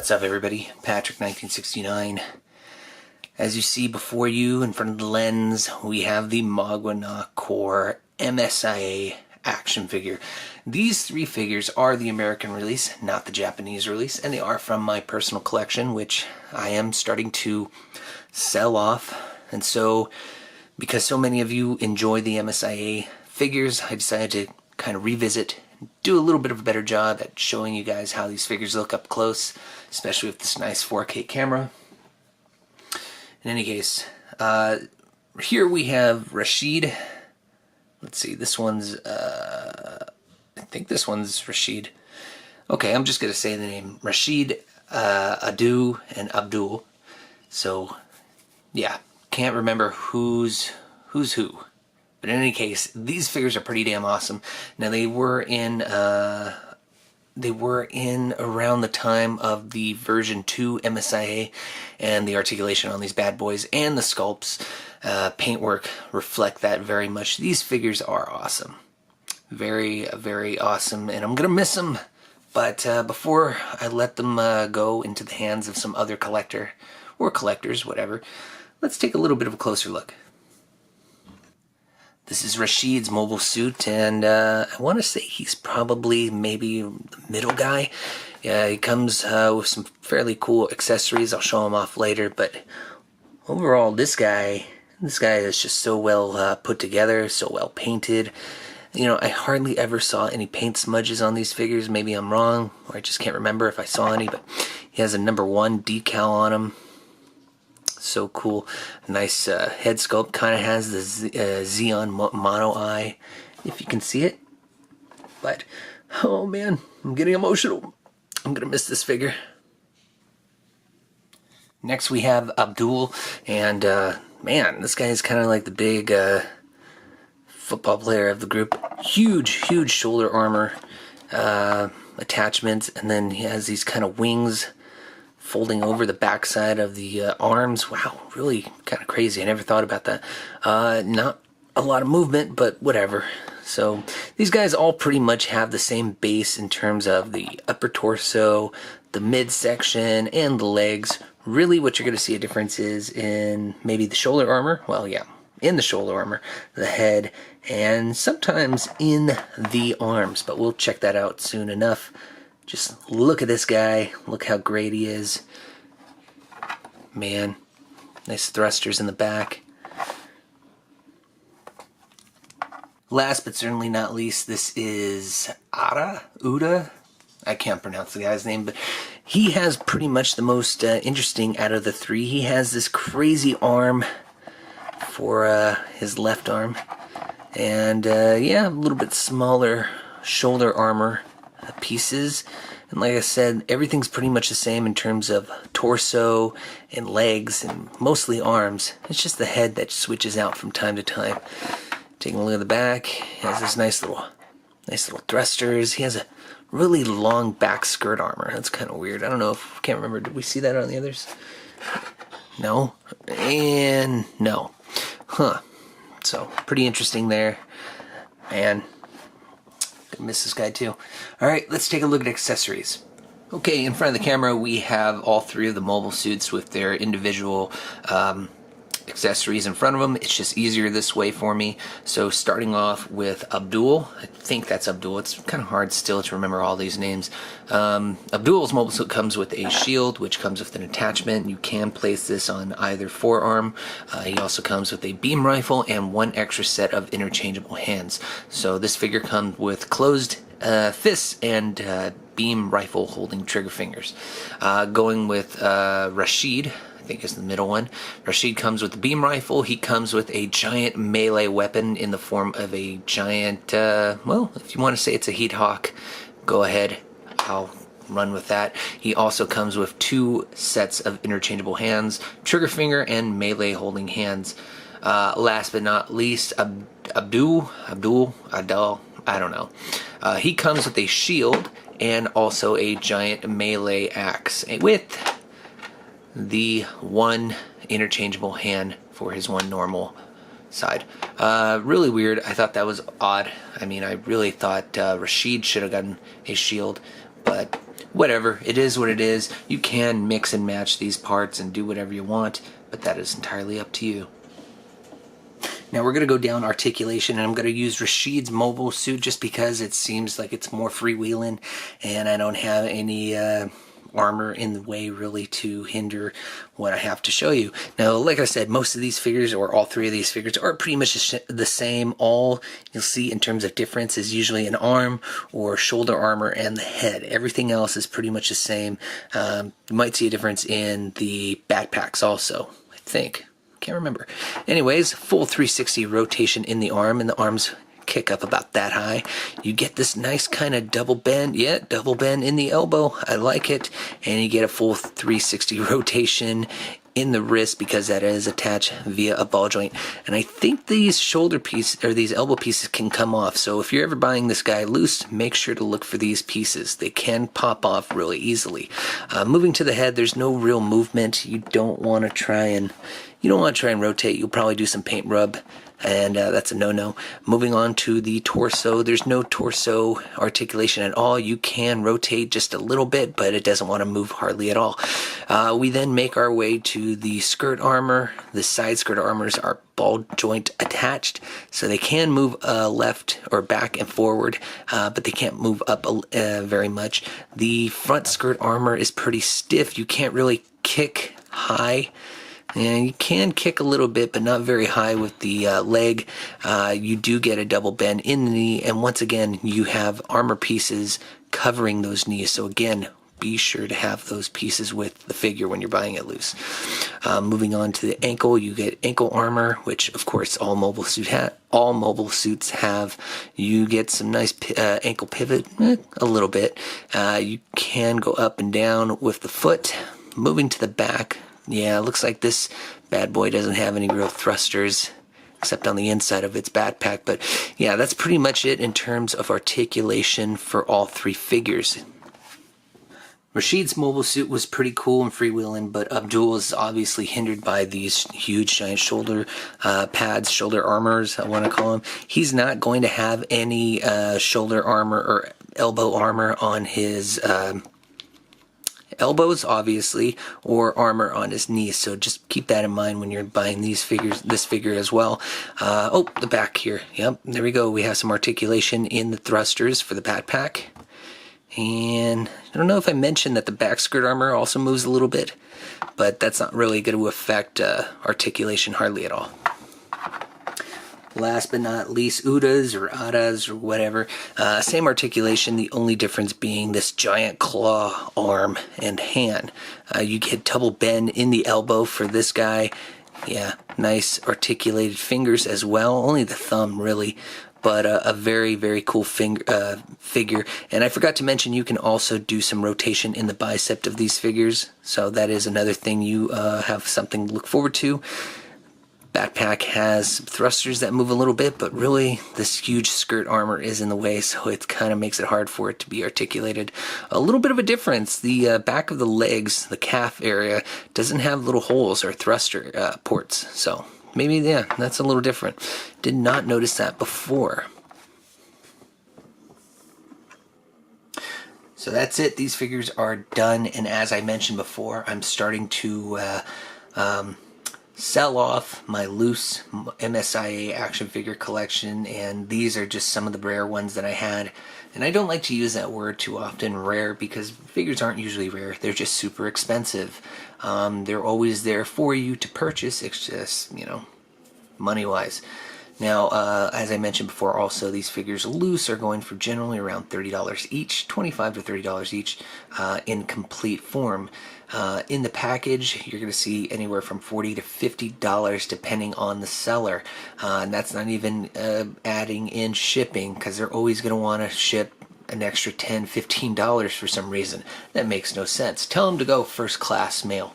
What's up, everybody? Patrick 1969. As you see before you in front of the lens, we have the Maganac Corp MSIA action figure. These three figures are the American release, not the Japanese release, and they are from my personal collection, which I am starting to sell off. And so, because so many of you enjoy the MSIA figures, I decided to kind of revisit, do a little bit of a better job at showing you guys how these figures look up close, especially with this nice 4K camera. In any case, here we have Rashid. Let's see, this one's, I think this one's Rashid. Okay, I'm just going to say the name. Rashid, Auda, and Abdul. So, yeah, can't remember who's who. But in any case, these figures are pretty damn awesome. Now, they were in around the time of the version 2 MSIA, and the articulation on these bad boys and the sculpts, paintwork reflect that very much. These figures are awesome. Very, very awesome, and I'm going to miss them. But before I let them go into the hands of some other collector, or collectors, whatever, let's take a little bit of a closer look. This is Rashid's mobile suit, and I want to say he's probably maybe the middle guy. Yeah, he comes with some fairly cool accessories. I'll show him off later, but overall, this guy is just so well put together, so well painted. You know, I hardly ever saw any paint smudges on these figures. Maybe I'm wrong, or I just can't remember if I saw any, but he has a #1 decal on him. So cool. Nice head sculpt. Kind of has the Xeon mono eye, if you can see it. But, oh man, I'm getting emotional. I'm going to miss this figure. Next we have Abdul, and man, this guy is kind of like the big football player of the group. Huge shoulder armor attachments, and then he has these kind of wings folding over the backside of the arms. Wow, really kind of crazy. I never thought about that. Not a lot of movement, but whatever. So these guys all pretty much have the same base in terms of the upper torso, the midsection, and the legs. Really what you're going to see a difference is in maybe the shoulder armor. Well, yeah, in the shoulder armor, the head, and sometimes in the arms. But we'll check that out soon enough. Just look at this guy. Look how great he is. Man, nice thrusters in the back. Last but certainly not least, this is Auda. I can't pronounce the guy's name, but he has pretty much the most interesting out of the three. He has this crazy arm for his left arm. And yeah, a little bit smaller shoulder armor pieces, and like I said, everything's pretty much the same in terms of torso and legs and mostly arms. It's just the head that switches out from time to time. Taking a look at the back, he has this nice little thrusters. He has a really long back skirt armor. That's kind of weird. I don't know if, can't remember, did we see that on the others? No, and no. Huh. So pretty interesting there, and miss this guy too. Alright, let's take a look at accessories. Okay, in front of the camera we have all three of the mobile suits with their individual accessories in front of them. It's just easier this way for me. So starting off with Abdul, I think that's Abdul. It's kind of hard still to remember all these names. Abdul's mobile suit comes with a shield, which comes with an attachment. You can place this on either forearm. He also comes with a beam rifle and one extra set of interchangeable hands. So this figure comes with closed fists and beam rifle holding trigger fingers. Going with Rashid, I think is the middle one. Rashid comes with the beam rifle. He comes with a giant melee weapon in the form of a giant, well, if you want to say it's a heat hawk, go ahead. I'll run with that. He also comes with 2 sets of interchangeable hands, trigger finger and melee holding hands. Last but not least, Abdul, I don't know. He comes with a shield and also a giant melee axe with the 1 interchangeable hand for his 1 normal side. Really weird. I thought that was odd. I mean, I really thought Rashid should have gotten a shield, but whatever, it is what it is. You can mix and match these parts and do whatever you want, but that is entirely up to you. Now we're going to go down articulation, and I'm going to use Rashid's mobile suit just because it seems like it's more freewheeling and I don't have any armor in the way really to hinder what I have to show you. Now, like I said, most of these figures, or all three of these figures, are pretty much the same. All you'll see in terms of difference is usually an arm or shoulder armor and the head. Everything else is pretty much the same. You might see a difference in the backpacks also, I think. Can't remember. Anyways, full 360 rotation in the arm, and the arms kick up about that high. You get this nice kind of double bend. Yeah, double bend in the elbow. I like it. And you get a full 360 rotation in the wrist because that is attached via a ball joint. And I think these shoulder pieces, or these elbow pieces, can come off. So if you're ever buying this guy loose, make sure to look for these pieces. They can pop off really easily. Moving to the head, there's no real movement. You don't want to try and rotate. You'll probably do some paint rub, and that's a no-no. Moving on to the torso, there's no torso articulation at all. You can rotate just a little bit, but it doesn't want to move hardly at all. We then make our way to the skirt armor. The side skirt armors are ball joint attached, so they can move left or back and forward, but they can't move up very much. The front skirt armor is pretty stiff. You can't really kick high. And you can kick a little bit, but not very high with the leg. You do get a double bend in the knee, and once again, you have armor pieces covering those knees. So again, be sure to have those pieces with the figure when you're buying it loose. Moving on to the ankle, you get ankle armor, which of course all mobile suits have. You get some nice ankle pivot, a little bit. You can go up and down with the foot. Moving to the back. Yeah, it looks like this bad boy doesn't have any real thrusters except on the inside of its backpack. But yeah, that's pretty much it in terms of articulation for all three figures. Rashid's mobile suit was pretty cool and freewheeling, but Abdul is obviously hindered by these huge giant shoulder pads, shoulder armors, I want to call them. He's not going to have any shoulder armor or elbow armor on his elbows, obviously, or armor on his knees. So just keep that in mind when you're buying these figures, this figure as well. Oh, the back here. Yep, there we go. We have some articulation in the thrusters for the backpack. And I don't know if I mentioned that the back skirt armor also moves a little bit, but that's not really going to affect articulation hardly at all. Last but not least, Audas or Audas or whatever. Same articulation, the only difference being this giant claw arm and hand. You get double bend in the elbow for this guy. Yeah, nice articulated fingers as well. Only the thumb, really. But a very, very cool figure. And I forgot to mention, you can also do some rotation in the bicep of these figures. So that is another thing you have something to look forward to. Backpack has thrusters that move a little bit, but really this huge skirt armor is in the way, so it kind of makes it hard for it to be articulated. A little bit of a difference, the back of the legs, the calf area, doesn't have little holes or thruster ports, so maybe, yeah, that's a little different. Did not notice that before. So that's it. These figures are done, and as I mentioned before, I'm starting to sell off my loose MSIA action figure collection, and these are just some of the rare ones that I had. And I don't like to use that word too often, rare, because figures aren't usually rare. They're just super expensive. They're always there for you to purchase. It's just, you know, money-wise. Now, as I mentioned before, also these figures loose are going for generally around $30 each, $25 to $30 each, in complete form. In the package, you're going to see anywhere from $40 to $50 depending on the seller. And that's not even adding in shipping, because they're always going to want to ship an extra $10, $15 for some reason. That makes no sense. Tell them to go first class mail.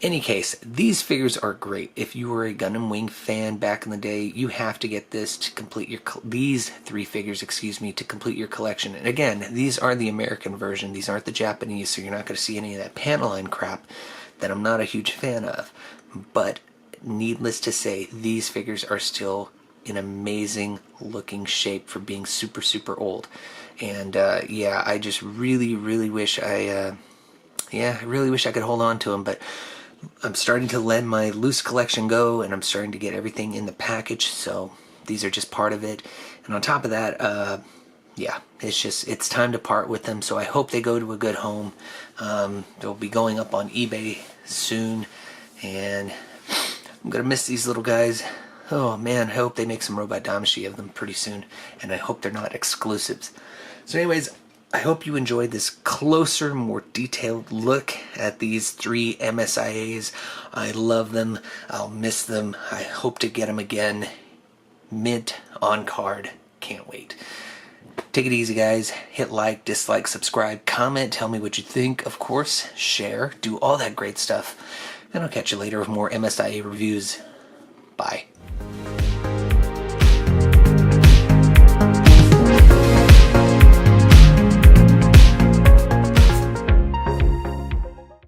Any case, these figures are great. If you were a Gundam Wing fan back in the day, you have to get this to complete your these three figures, excuse me, to complete your collection. And again, these are the American version. These aren't the Japanese, so you're not going to see any of that Panaline crap that I'm not a huge fan of. But needless to say, these figures are still in amazing looking shape for being super, super old. And yeah, I just really, really wish I really wish I could hold on to them, but I'm starting to let my loose collection go, and I'm starting to get everything in the package, so these are just part of it. And on top of that, yeah, it's time to part with them, so I hope they go to a good home. They'll be going up on eBay soon, and I'm gonna miss these little guys. Oh man, I hope they make some robot Damashi of them pretty soon, and I hope they're not exclusives. So anyways, I hope you enjoyed this closer, more detailed look at these 3 MSIAs. I love them. I'll miss them. I hope to get them again. Mint on card. Can't wait. Take it easy, guys. Hit like, dislike, subscribe, comment, tell me what you think. Of course, share, do all that great stuff. And I'll catch you later with more MSIA reviews. Bye.